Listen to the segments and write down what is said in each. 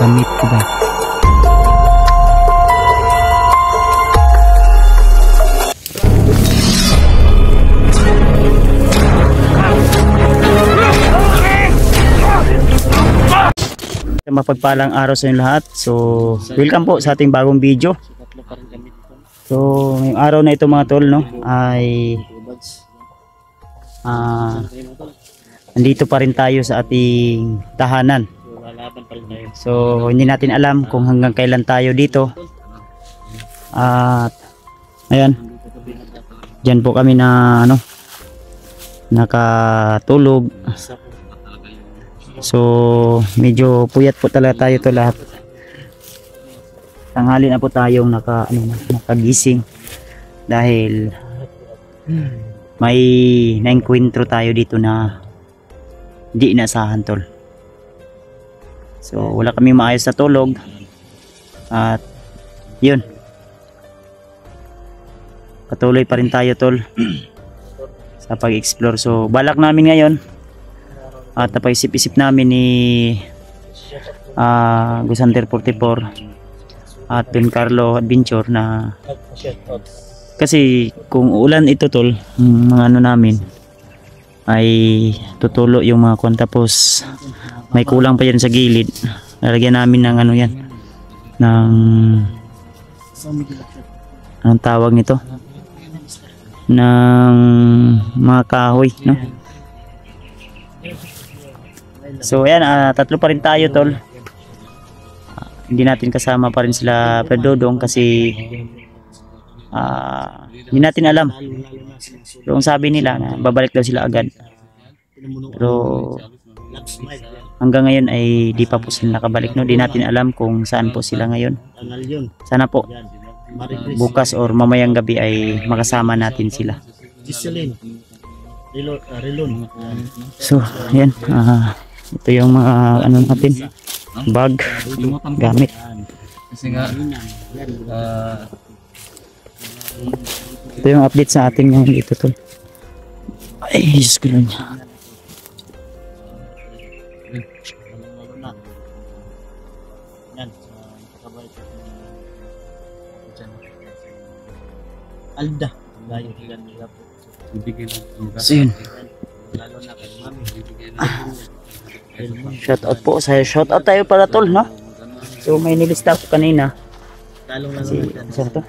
Gamit ko ba? Mapagpalang araw sa inyo lahat. So, welcome po sa ating bagong video. So, ngayong araw na ito mga tol, no, ay nandito pa rin tayo sa ating tahanan. So, hindi natin alam kung hanggang kailan tayo dito. At ayan, dyan po kami na nakatulog. So medyo puyat po talaga tayo to lahat. Tanghali na po tayong nakagising dahil may naengkwentro tayo dito na di inasahan tol. So wala kaming maayos na tulog at yun, patuloy pa rin tayo tol sa pag-explore. So balak namin ngayon at napaisip-isip namin ni Gusander 44 at Pin Carlo Adventure na kasi kung ulan ito tol, mga namin ay tutulo yung mga kwan, tapos may kulang pa yan sa gilid. Lalagyan namin ng yan ng anong tawag nito, ng mga kahoy, no? So ayan, tatlo pa rin tayo tol. Hindi natin kasama pa rin sila Pedodong kasi hindi natin alam. Pero ang sabi nila na babalik daw sila agad. Pero hanggang ngayon ay di pa po sila nakabalik, no? Di natin alam kung saan po sila ngayon. Sana po bukas or mamayang gabi ay makasama natin sila. So ayan, ito yung mga natin, bag, gamit. Kasi nga ito yung update sa ating ngayon dito tol. Ay, Diyos ko lang. Alda. So yun. Shout out po sa shout out tayo para tol, no? So may nilista ko kanina. Kasi saan to?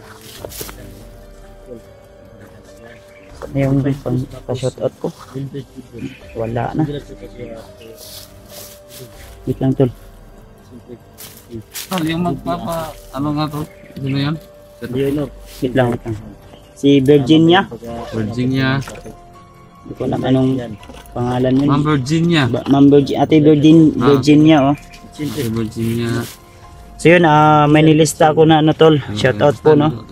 Ano yung pa-shout out ko? Wala na. Wait lang tol. Yung magpapa nga to? Sino yan? Wait lang. Si Virginia. Hindi ko alam anong pangalan yun. Ma'am Virginia. Ate Virginia, oh. Virginia. So yun, may nilista ako na tol. Shout out po, no.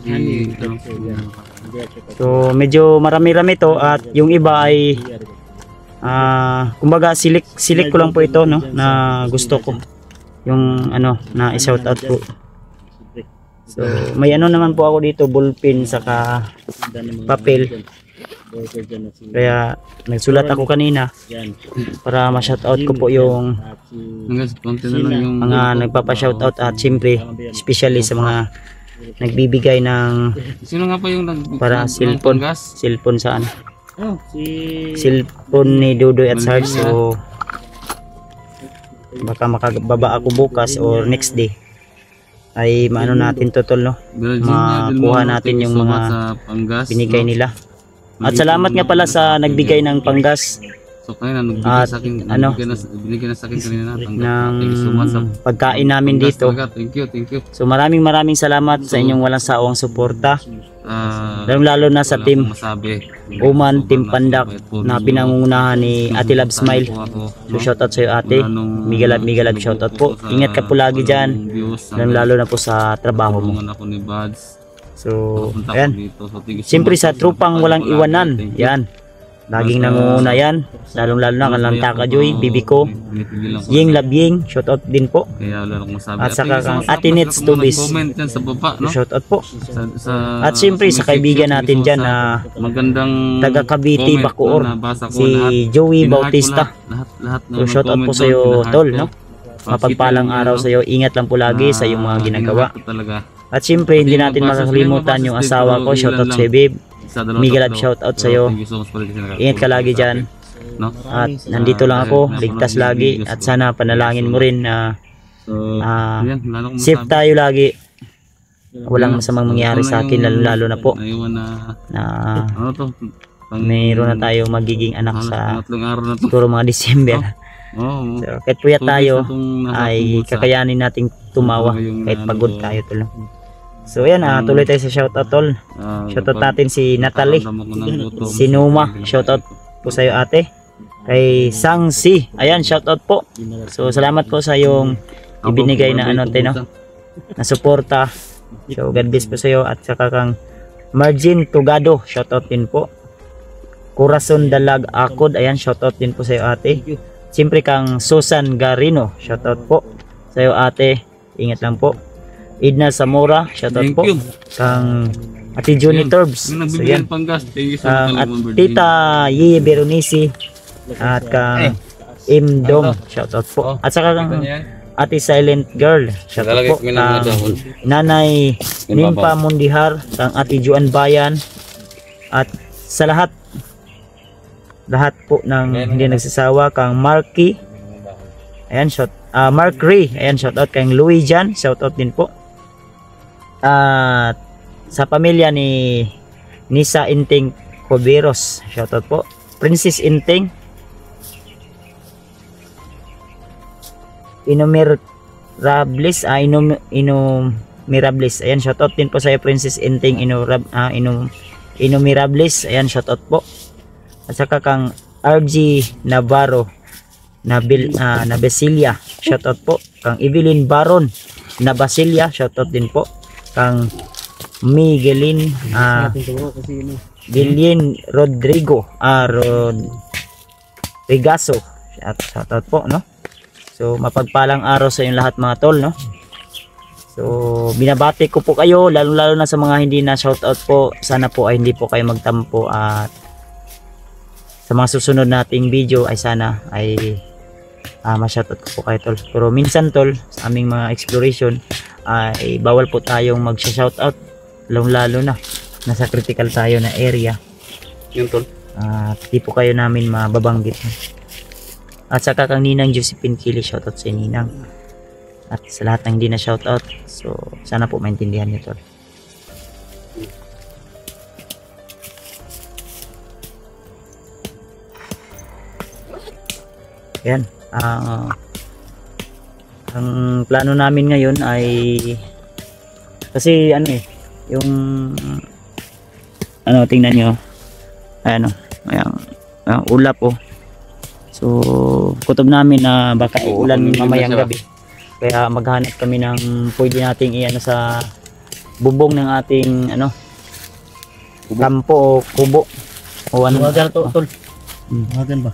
So medyo marami-rami to at yung iba ay kumbaga silik ko lang po ito, no, na gusto ko. Yung na i-shout out po. So may naman po ako dito, ballpen saka papel. Kaya nagsulat ako kanina para ma-shoutout ko po yung mga nagpapa-shoutout at siyempre especially sa mga nagbibigay ng sino nga pa yung para cellphone saan? Cellphone ni Dudoy at Sarge. So baka makababa ako bukas or next day ay maano natin to tol, no? Makuha natin yung mga binigay nila. At salamat nga pala sa nagbigay ng panggas. So kanina nagbigay sa akin, binigyan na sa akin kanina ng pagkain namin dito. Thank you. So maraming salamat sa inyong walang sawang suporta. Lalo na sa team Uman, Team Pandak na pinangungunahan ni Ate Love Smile. So shoutout sa iyo ate. Migalab shoutout po. Ingat ka po lagi dyan. Lalo na po sa trabaho mo. So, ayan. Siyempre sa trupang walang iwanan. Yan. Laging nangunguna yan. Lalo na Kalanta Kajoy, Bibi ko, Ying Labying, shoutout din po. At saka kang Atinets Tubis, shoutout po. At siyempre sa kaibigan natin dyan na taga Cavite, Bacoor, si Joey Bautista. So shoutout po sa iyo tol, no? mapagpalang araw sa iyo. Ingat lang po lagi sa iyong mga ginagawa. At syempre, hindi natin makakalimutan yung asawa ko. Shoutout sa babe. Miguel, shoutout sa iyo. Ingat ka lagi dyan. At nandito lang ako, ligtas lagi. At sana panalangin mo rin na safe tayo lagi. Walang masamang mangyari sa akin, lalo na po na mayroon na tayo magiging anak sa siguro mga December. So, kahit puyat tayo ay kakayanin nating tumawa kahit pagod tayo tol. So ayan, tuloy tayo sa shoutout tol. Shoutout natin si Natalie, si Numa, shoutout po sa iyo ate. Kay Sangsi, ayan, shoutout po. So salamat po sa yung ibinigay na ano tayo, na suporta. So God bless po sa iyo. At saka kang Margin Tugado, shoutout din po. Corazon Dalag Akod, ayan, shoutout din po sa iyo ate. Siyempre kang Susan Garino, shoutout po sa iyo ate. Ingat lang po. Edna Zamora, shoutout po. Kang Ate Johnny Turbs, so yan. At Tita Yeye Veronisi, at kang Imdong, shoutout po. At saka kang Ate Silent Girl, shoutout po. Kang Nanay Nimpa Mundihar, kang Ate Juan Bayan, at sa lahat po ng hindi nagsasawa, kang Marky, ayan, Mark Ray, ayan, shoutout. Kang Louis Jan, shoutout din po. At sa pamilya ni Nisa Inting Coberos, shoutout po. Princess Inting, Inumirables, Inumirables, ayan, shoutout din po sa Princess Inting Inumirables, ayan, shoutout po. At saka kang RG Navarro na Basilia, shoutout po. Kang Evelyn Baron na Basilia, shoutout din po. Kang Miguelin Billion Rodrigo Regaso, shoutout po, no? So mapagpalang araw sa inyong lahat mga tol, no? So binabati ko po kayo, lalo na sa mga hindi na shoutout po. Sana po ay hindi po kayo magtampo, at sa mga susunod nating video ay sana ay ma-shoutout ko po kayo tol. Pero minsan tol, sa aming mga exploration ay bawal po tayong mag-shoutout, lalo na nasa critical tayo na area yun tol. Di po kayo namin mababanggit. At saka kang Ninang Josephine Kili, shoutout sa Ninang. At sa lahat ng hindi na shoutout, so sana po maintindihan niyo tol. Yan, ang plano namin ngayon ay kasi yung tingnan nyo, ayan ulap so kutob namin na baka uulan mamayang gabi, kaya maghanap kami ng pwede nating sa bubong ng ating kampo o kubo o ano to tol. Ba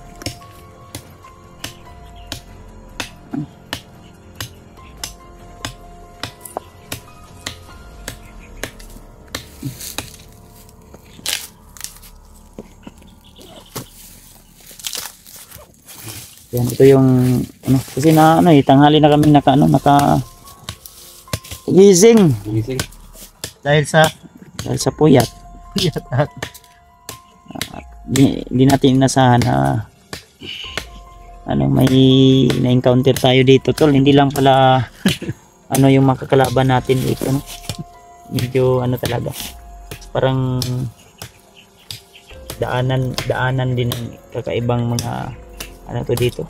yan, ito yung kasi tanghali na kami naka gising dahil sa puyat at di natin inasahan na may na-encounter tayo dito tol. Hindi lang pala yung makakalaban natin dito, medyo talaga parang daanan din ng kakaibang mga dito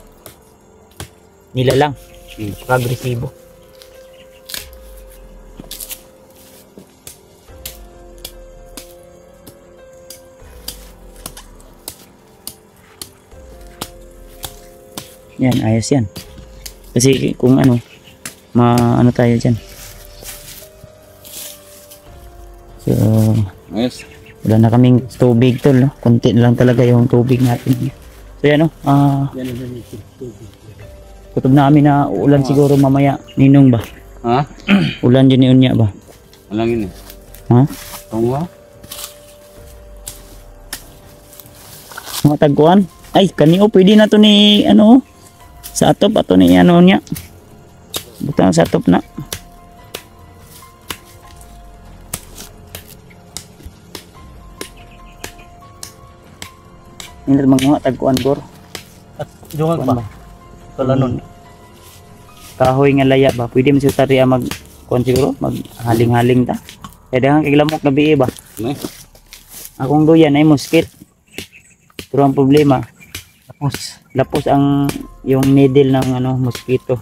nilalang, agresibo. Yan, ayos yan kasi kung tayo dyan. So ayos, wala na kaming tubig tol, konti lang talaga yung tubig natin. So yan kutob namin na uulan siguro mamaya. Ninong ba? Ha? Ulan dyan ni Unya ba? Walang yun ha? Oo. Mga tagkuhan? Ay, kanio pwede na to ni sa atop ato ni niya. Butang sa top na. Hindi mga tagkuan gor. At dungan Kuan pa. Tulanon. Kahoy nga laya ba? Pwede mo siya tariya mag kuan siguro, mag haling-haling ta. Kaya dahan kay lamok na biye ba? Ano? Akong duyan ay muskit. Pero ang problema, Tapos, lapos ang yung needle ng ano mosquito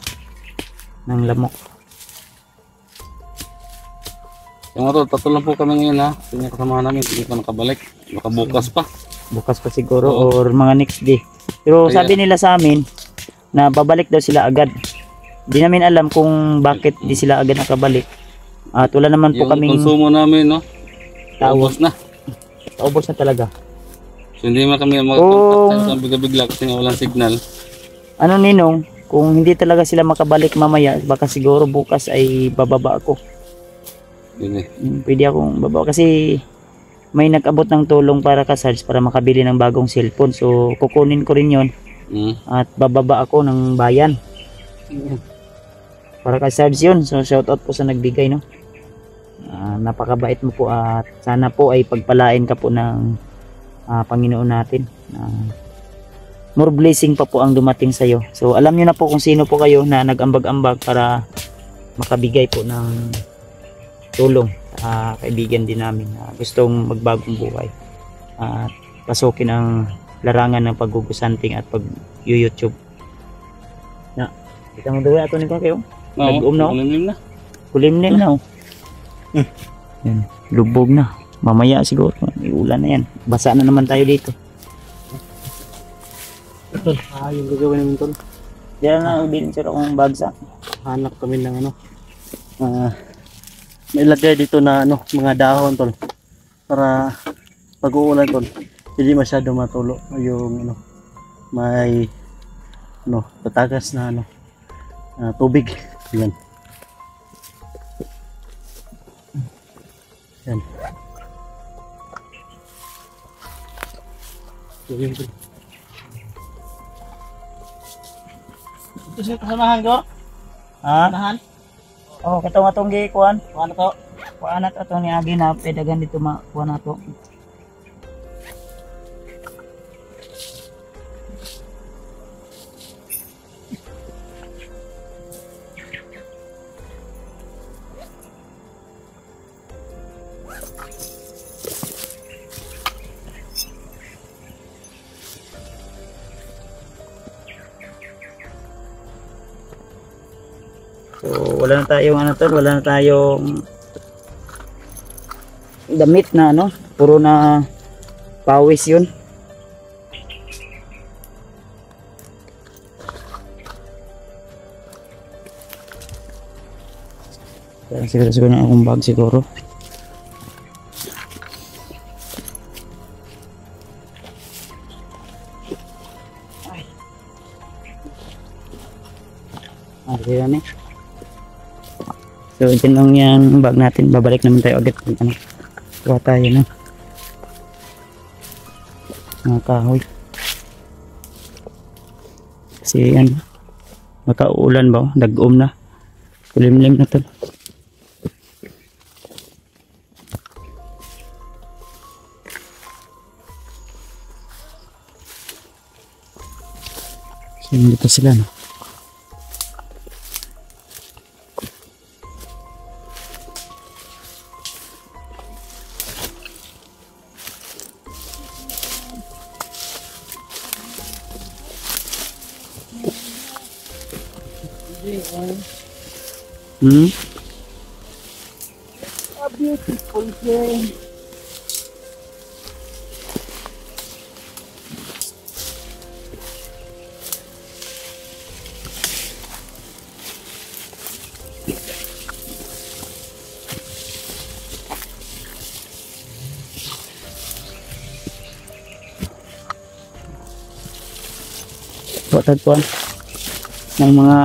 ng lamok. Yung tol, tatlo lang po kami ngayon ha. Yung kasama namin, hindi pa nakabalik. Baka bukas pa. Bukas pa siguro Oo. or mga next day. Pero Kaya- sabi nila sa amin na babalik daw sila agad. Di namin alam kung bakit di sila agad nakabalik. At wala naman po Yung kaming konsumo namin, no? Tawag. Ubos na. paubos na talaga. So hindi man kami Kung- mag-contact sa bigla-bigla kasi nga walang signal. Ano ninong, kung hindi talaga sila makabalik mamaya, baka siguro bukas ay bababa ako. Yun eh. Pwede akong bababa kasi may nag-abot ng tulong para ka-charge para makabili ng bagong cellphone. So kukunin ko rin yon Mm. at bababa ako ng bayan para ka-charge yun. So shoutout po sa nagbigay, no. Napakabait mo po at sana po ay pagpalain ka po ng Panginoon natin. More blessing pa po ang dumating sa iyo. So alam niyo na po kung sino po kayo na nag-ambag-ambag para makabigay po ng tulong sa kaibigan din namin na gustong magbagong buhay at pasukin ang larangan ng paggugusanting at pag-YouTube. Na, kita mo daw ato ni ko kayo. Nag-um na, oh. Kulimlim na. Kulimlim na, oh. Yan, lubog na. Mamaya siguro, iulan na yan. Basa na naman tayo dito. tol, yung gagawin namin tol. Diyan na, ubilin sir akong bagsak. Hanap kami ng ano. May lagay dito na ano, mga dahon tol. Para pag uulan tol, hindi masyado matulo yung ano, may ano, tatagas na ano, tubig. Yan. Yan. Yan tol. Ito siya kasamahan ko? Ha? Kasamahan? Oh, katong atong gi kuan. Ano to? Kuan at atong ni agi na pedagan dito kuan ato. So, wala na tayong ano tol, wala na tayong damit na ano, puro na pawis yun. Kaya siguro na akong bag siguro. Yan eh. So ito lang yung bag natin, babalik naman tayo agad kung ano, kuha tayo na mga kahoy kasi yan makaulan ba, dag-um na, kulimlim na to. So dito sila no. Hmm? A beautiful day. Tagpuan ng mga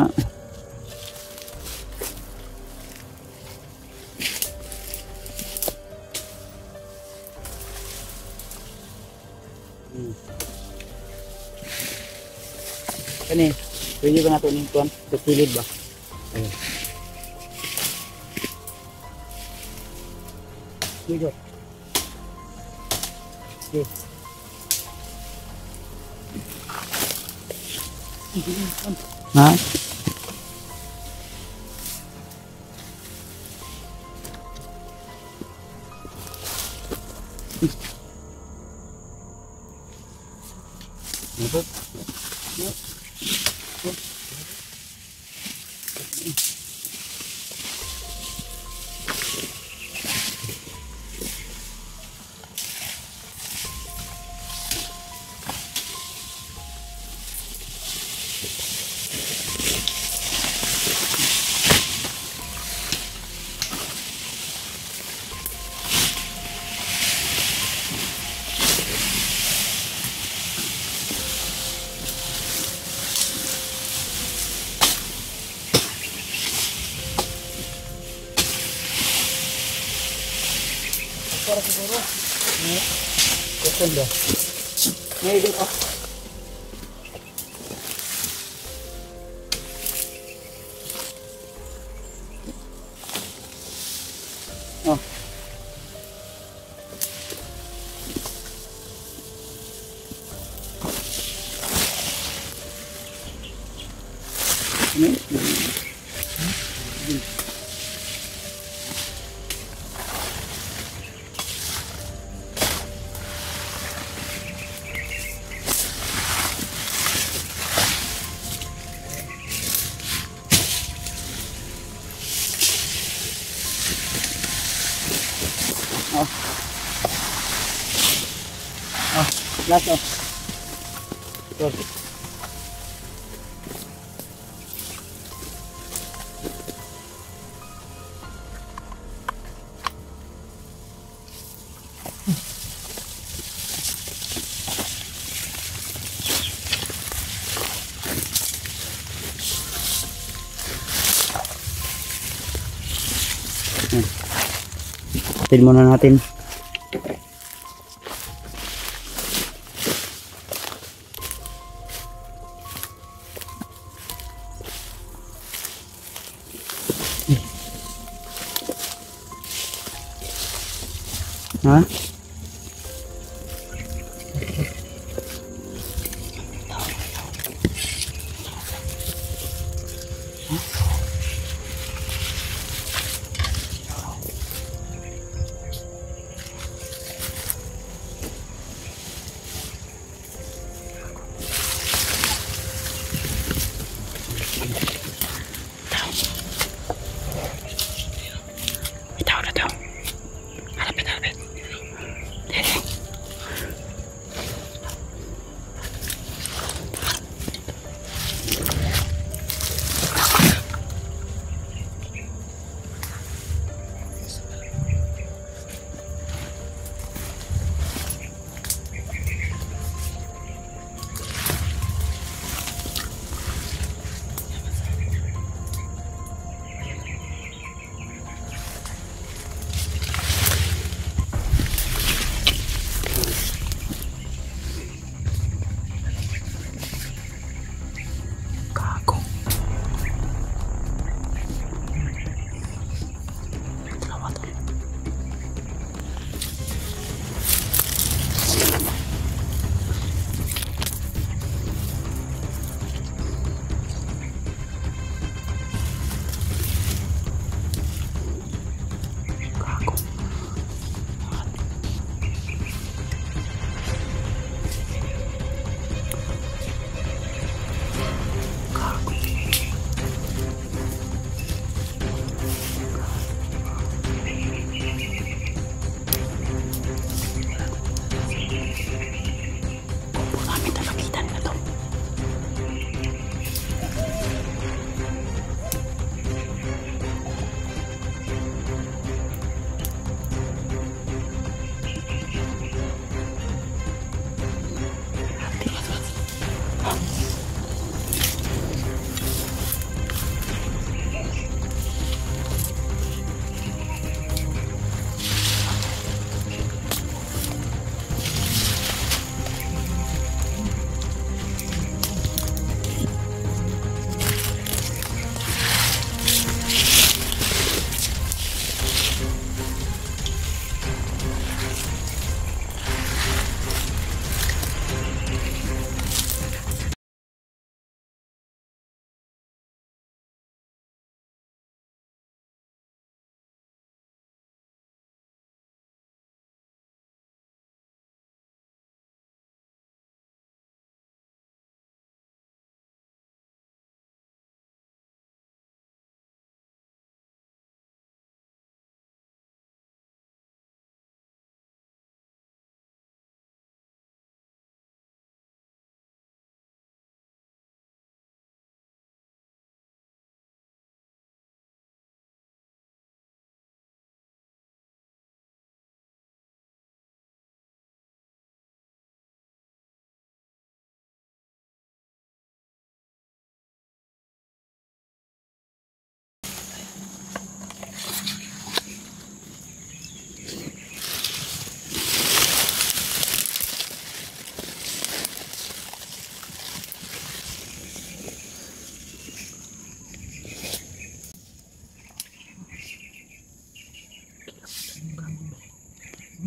kani, pwede ba natin yung kuwan? Pagpilid ba? Dito. Okay. Ha? Para siguro. Ganda. Ngayon dito. Oh. Last off. Good. Atin muna natin. Ha? Bitaw na daw. Harapit, harapit. Gago.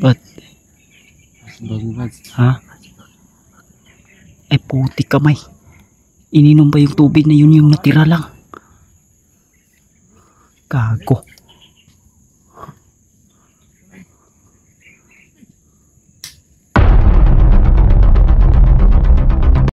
Ba't? Bagong Brad. Ha? Ay puti kamay. Ininom ba yung tubig na yun yung natira lang? Gago.